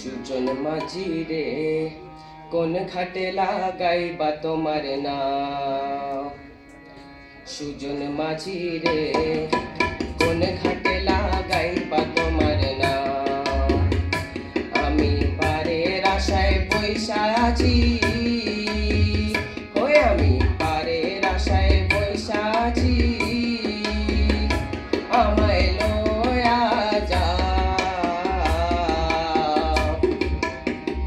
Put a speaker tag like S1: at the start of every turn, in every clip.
S1: সুজন মাঝি রে কোন ঘাটে লাগাইবা তোমার নাম। সুজন মাঝি রে কোন ঘাটে লাগাইবা তোমার নাম। আমি পারের আশায় বইসা আছি, আমি পারের আশায় বইসা আছি। আমায় লয়া যাও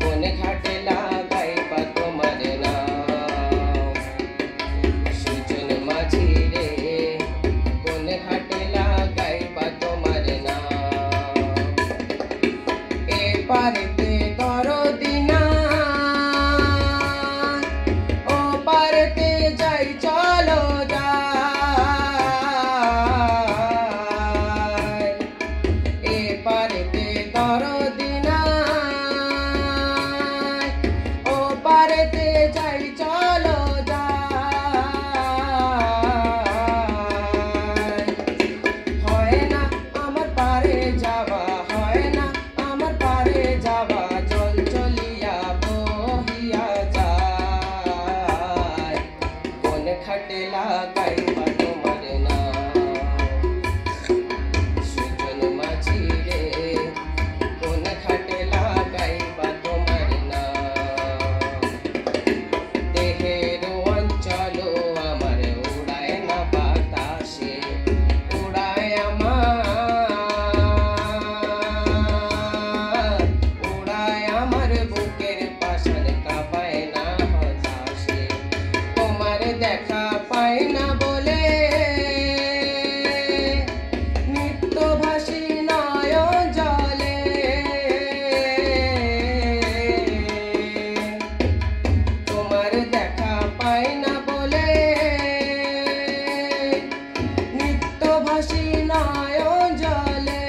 S1: কোন ঘাটে লাগাইবা তোমার নাম। সুজন মাঝি রে কোন ঘাটে লাগাইবা তোমার নাম। এপারেতে দরদি না, ও পারেতে যাই চলো যাই। এপারেতে দরদি না, ও পারেতে যাই চলো যাই। হয় না আমার পারে যাওয়া, হয় না আমার পারে যাওয়া, জল চলিয়া বহিয়া যায়। কোন ঘাটে লাগাইবা তোমার নাম। সুজন মাঝি রে কোন ঘাটে লাগাইবা তোমার নাম। দেহের অঞ্চল আমার উড়ায় না বাতাসে, উড়ায় আমার বুকের পাশান কাঁপায় না হতাশে। তোমার দেখা পাই না বলে নিত্যভাসী নয়ন জলে। তোমার দেখা পাই না বলে নিত্যভাসী নয়ন জলে।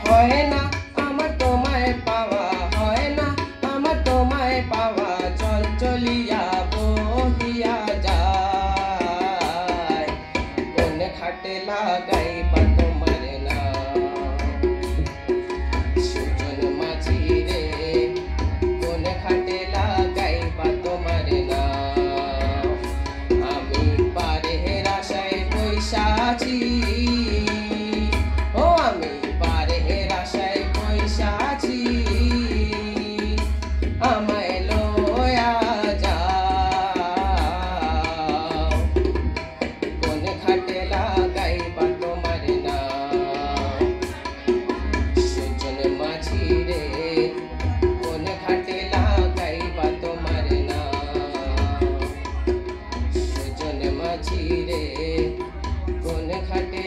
S1: হয় না আমার তোমায় পাওয়া, হয় না আমার তোমায় পাওয়া, জল চলিয়া বহিয়া যায়। কোন ঘাটে লাগাইবা তোমার নাম। সুজন মাঝি রে কোন ঘাটে লাগাইবা তোমার নাম। আমি পারের আশায় বইসা আছি, আমি পারের আশায় বইসা আছি। আমায় লয়া যাও কোন ঘাটে লাগাইবা তোমার নাম। সুজন মাঝি রে কোন ঘাটে লাগাইবা তোমার নাম। সুজন মাঝি রে কোন ঘাটে